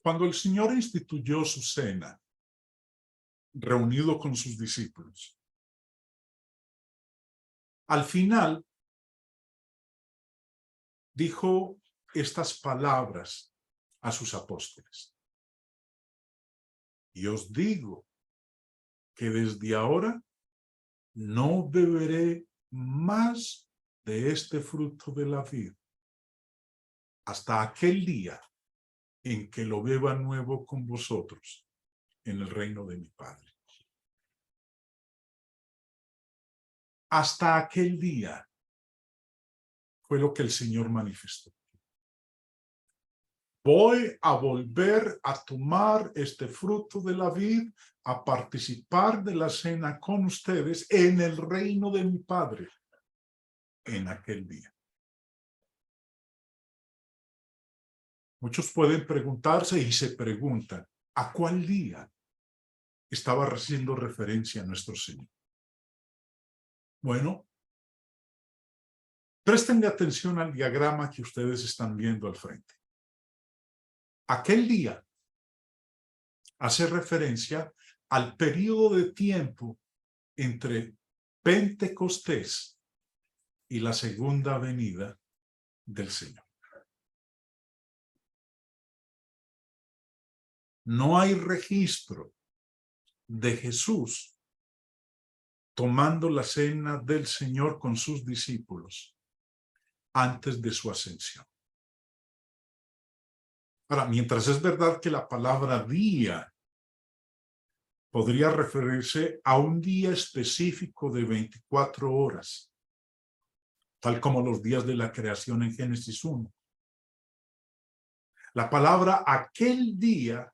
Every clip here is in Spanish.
Cuando el Señor instituyó su cena, reunido con sus discípulos, al final dijo estas palabras a sus apóstoles: y os digo que desde ahora no beberé más de este fruto de la vid hasta aquel día en que lo beba nuevo con vosotros en el reino de mi Padre. Hasta aquel día fue lo que el Señor manifestó. Voy a volver a tomar este fruto de la vid, a participar de la cena con ustedes en el reino de mi Padre en aquel día. Muchos pueden preguntarse y se preguntan, ¿a cuál día estaba haciendo referencia a nuestro Señor? Bueno, presten atención al diagrama que ustedes están viendo al frente. Aquel día hace referencia al periodo de tiempo entre Pentecostés y la segunda venida del Señor. No hay registro de Jesús tomando la cena del Señor con sus discípulos antes de su ascensión. Ahora, mientras es verdad que la palabra día podría referirse a un día específico de 24 horas, tal como los días de la creación en Génesis 1. La palabra aquel día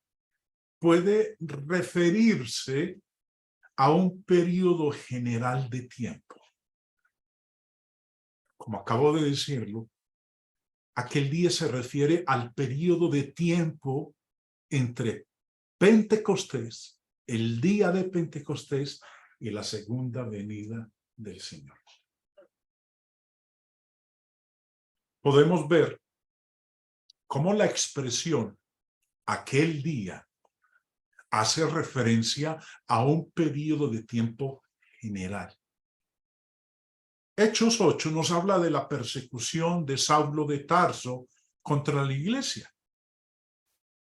puede referirse a un periodo general de tiempo. Como acabo de decirlo, aquel día se refiere al periodo de tiempo entre Pentecostés, el día de Pentecostés, y la segunda venida del Señor. Podemos ver cómo la expresión aquel día hace referencia a un periodo de tiempo general. Hechos 8 nos habla de la persecución de Saulo de Tarso contra la iglesia.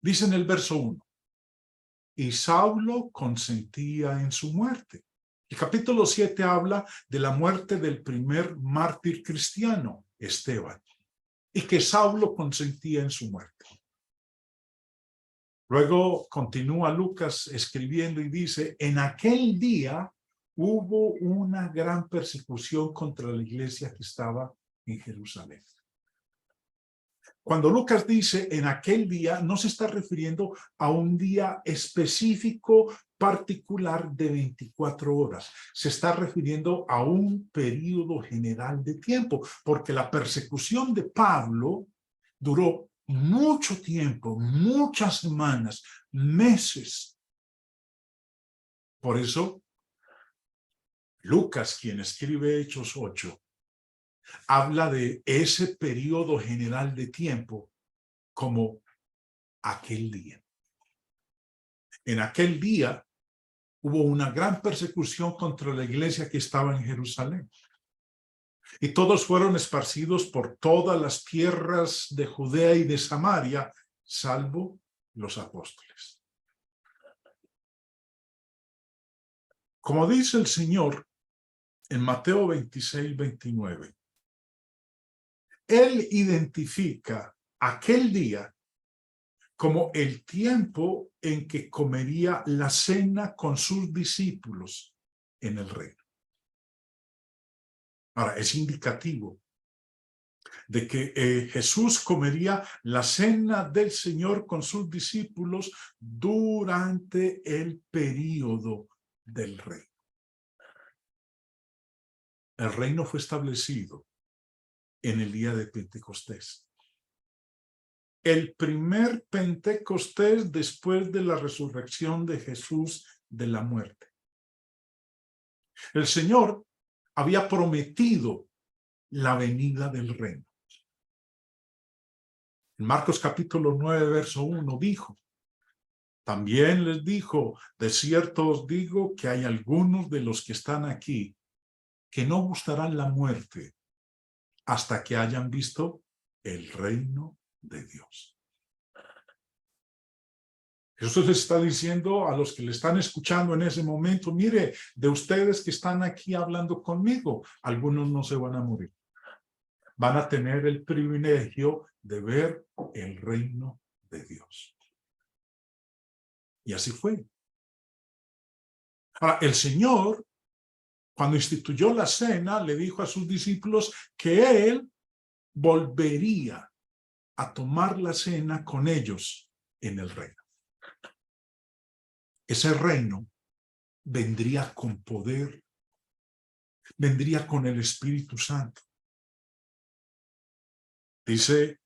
Dice en el verso 1, y Saulo consentía en su muerte. El capítulo 7 habla de la muerte del primer mártir cristiano, Esteban, y que Saulo consentía en su muerte. Luego continúa Lucas escribiendo y dice, en aquel día hubo una gran persecución contra la iglesia que estaba en Jerusalén. Cuando Lucas dice en aquel día, no se está refiriendo a un día específico, particular de 24 horas. Se está refiriendo a un periodo general de tiempo, porque la persecución de Pablo duró mucho tiempo, muchas semanas, meses. Por eso, Lucas, quien escribe Hechos 8, habla de ese periodo general de tiempo como aquel día. En aquel día hubo una gran persecución contra la iglesia que estaba en Jerusalén. Y todos fueron esparcidos por todas las tierras de Judea y de Samaria, salvo los apóstoles. Como dice el Señor en Mateo 26, 29, Él identifica aquel día como el tiempo en que comería la cena con sus discípulos en el reino. Ahora, es indicativo de que Jesús comería la cena del Señor con sus discípulos durante el período del reino. El reino fue establecido en el día de Pentecostés. El primer Pentecostés después de la resurrección de Jesús de la muerte. El Señor había prometido la venida del reino. En Marcos capítulo 9, verso 1 dijo, También les dijo, de cierto os digo que hay algunos de los que están aquí que no gustarán la muerte hasta que hayan visto el reino de Dios. Jesús les está diciendo a los que le están escuchando en ese momento, mire, de ustedes que están aquí hablando conmigo, algunos no se van a morir. Van a tener el privilegio de ver el reino de Dios. Y así fue. Ahora, el Señor, cuando instituyó la cena, le dijo a sus discípulos que Él volvería a tomar la cena con ellos en el reino. Ese reino vendría con poder, vendría con el Espíritu Santo. Dice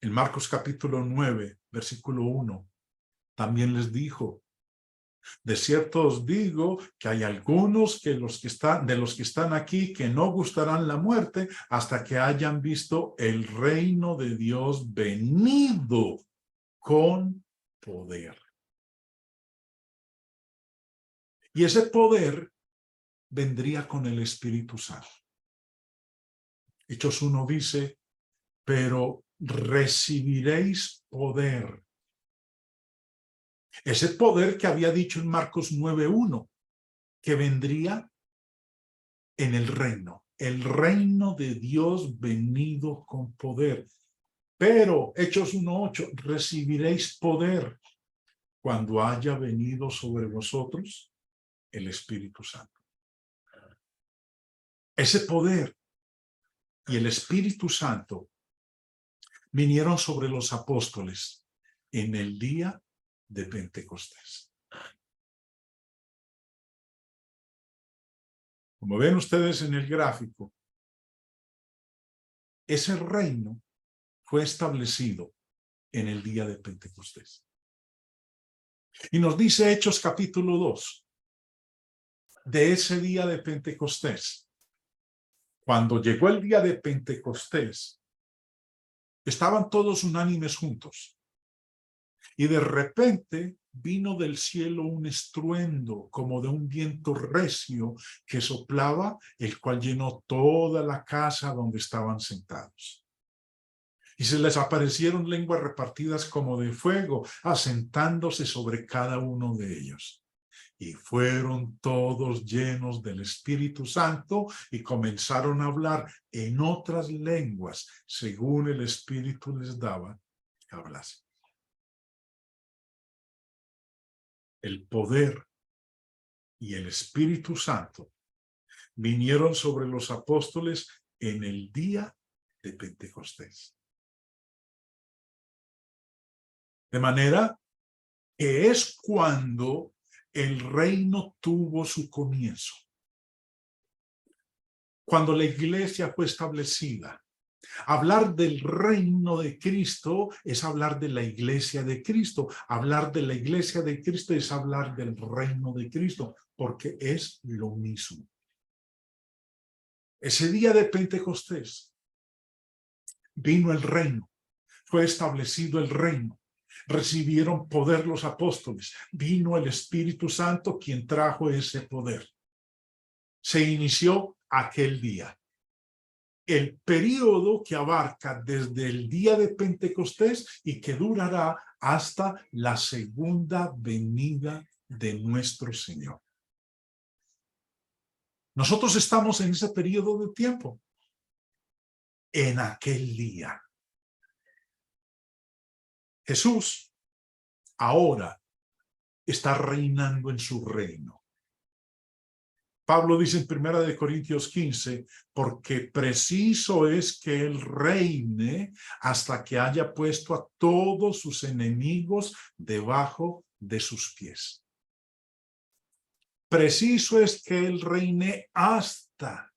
en Marcos capítulo 9, versículo 1, también les dijo, de cierto os digo que hay algunos de los que están aquí que no gustarán la muerte hasta que hayan visto el reino de Dios venido con poder. Y ese poder vendría con el Espíritu Santo. Hechos 1 dice, pero recibiréis poder. Ese poder que había dicho en Marcos 9:1, que vendría en el reino de Dios venido con poder. Pero, Hechos 1:8, recibiréis poder cuando haya venido sobre vosotros el Espíritu Santo. Ese poder y el Espíritu Santo vinieron sobre los apóstoles en el día de Pentecostés. Como ven ustedes en el gráfico, ese reino fue establecido en el día de Pentecostés. Y nos dice Hechos capítulo 2, de ese día de Pentecostés. Cuando llegó el día de Pentecostés, estaban todos unánimes juntos. Y de repente vino del cielo un estruendo como de un viento recio que soplaba, el cual llenó toda la casa donde estaban sentados. Y se les aparecieron lenguas repartidas como de fuego, asentándose sobre cada uno de ellos. Y fueron todos llenos del Espíritu Santo y comenzaron a hablar en otras lenguas, según el Espíritu les daba que hablasen. El poder y el Espíritu Santo vinieron sobre los apóstoles en el día de Pentecostés. De manera que es cuando el reino tuvo su comienzo. Cuando la iglesia fue establecida. Hablar del reino de Cristo es hablar de la iglesia de Cristo. Hablar de la iglesia de Cristo es hablar del reino de Cristo, porque es lo mismo. Ese día de Pentecostés vino el reino, fue establecido el reino. Recibieron poder los apóstoles. Vino el Espíritu Santo quien trajo ese poder. Se inició aquel día. El periodo que abarca desde el día de Pentecostés y que durará hasta la segunda venida de nuestro Señor. Nosotros estamos en ese periodo de tiempo. En aquel día. Jesús ahora está reinando en su reino. Pablo dice en 1 Corintios 15, porque preciso es que él reine hasta que haya puesto a todos sus enemigos debajo de sus pies. Preciso es que él reine hasta.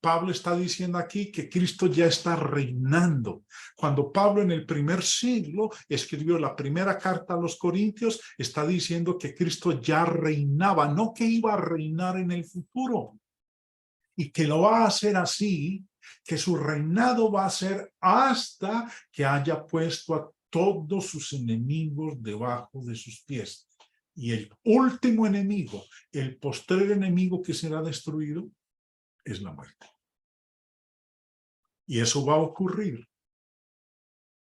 Pablo está diciendo aquí que Cristo ya está reinando. Cuando Pablo en el primer siglo escribió la primera carta a los Corintios, está diciendo que Cristo ya reinaba, no que iba a reinar en el futuro. Y que lo va a hacer así, que su reinado va a ser hasta que haya puesto a todos sus enemigos debajo de sus pies. Y el último enemigo, el postrer enemigo que será destruido, es la muerte. Y eso va a ocurrir.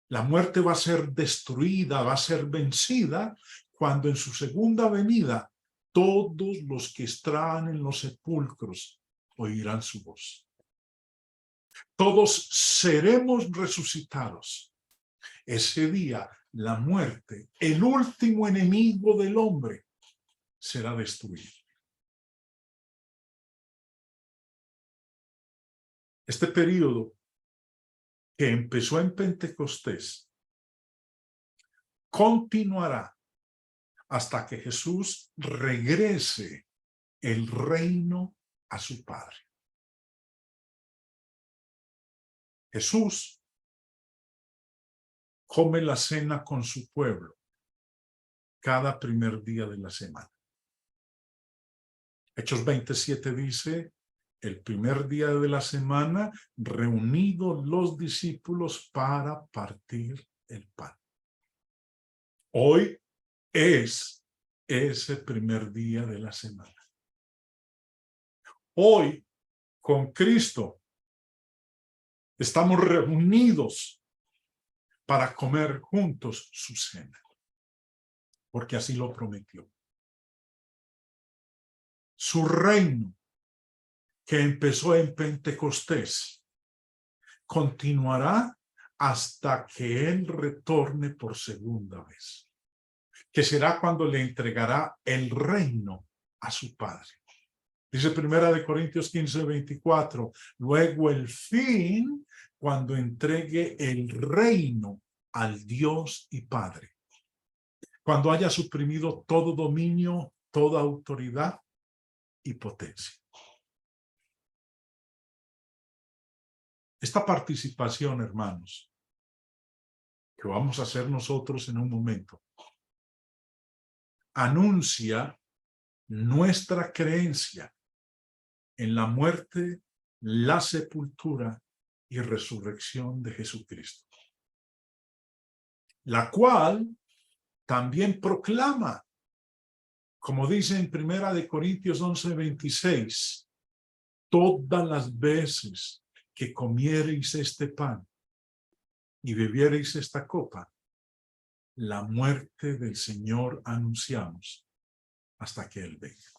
La muerte va a ser destruida, va a ser vencida, cuando en su segunda venida todos los que están en los sepulcros oirán su voz. Todos seremos resucitados. Ese día, la muerte, el último enemigo del hombre, será destruido. Este periodo que empezó en Pentecostés continuará hasta que Jesús regrese el reino a su Padre. Jesús come la cena con su pueblo cada primer día de la semana. Hechos 27 dice, el primer día de la semana, reunidos los discípulos para partir el pan. Hoy es ese primer día de la semana. Hoy, con Cristo, estamos reunidos para comer juntos su cena, porque así lo prometió. Su reino, que empezó en Pentecostés, continuará hasta que Él retorne por segunda vez, que será cuando le entregará el reino a su Padre. Dice 1 Corintios 15, 24, luego el fin, cuando entregue el reino al Dios y Padre, cuando haya suprimido todo dominio, toda autoridad y potencia. Esta participación, hermanos, que vamos a hacer nosotros en un momento, anuncia nuestra creencia en la muerte, la sepultura y resurrección de Jesucristo, la cual también proclama, como dice en 1 Corintios 11, 26, todas las veces que comiereis este pan y bebiereis esta copa, la muerte del Señor anunciamos hasta que Él venga.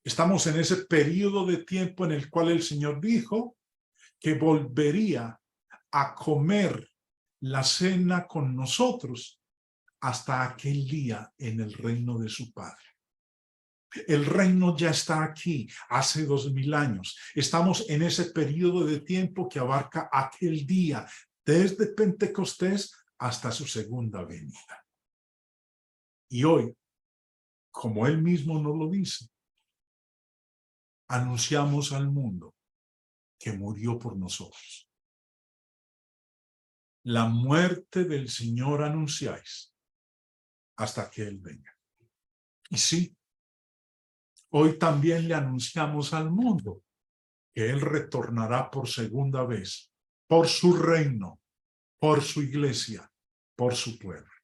Estamos en ese periodo de tiempo en el cual el Señor dijo que volvería a comer la cena con nosotros hasta aquel día en el reino de su Padre. El reino ya está aquí, hace 2000 años. Estamos en ese periodo de tiempo que abarca aquel día, desde Pentecostés hasta su segunda venida. Y hoy, como Él mismo nos lo dice, anunciamos al mundo que murió por nosotros. La muerte del Señor anunciáis hasta que Él venga. Y sí, hoy también le anunciamos al mundo que Él retornará por segunda vez, por su reino, por su iglesia, por su pueblo.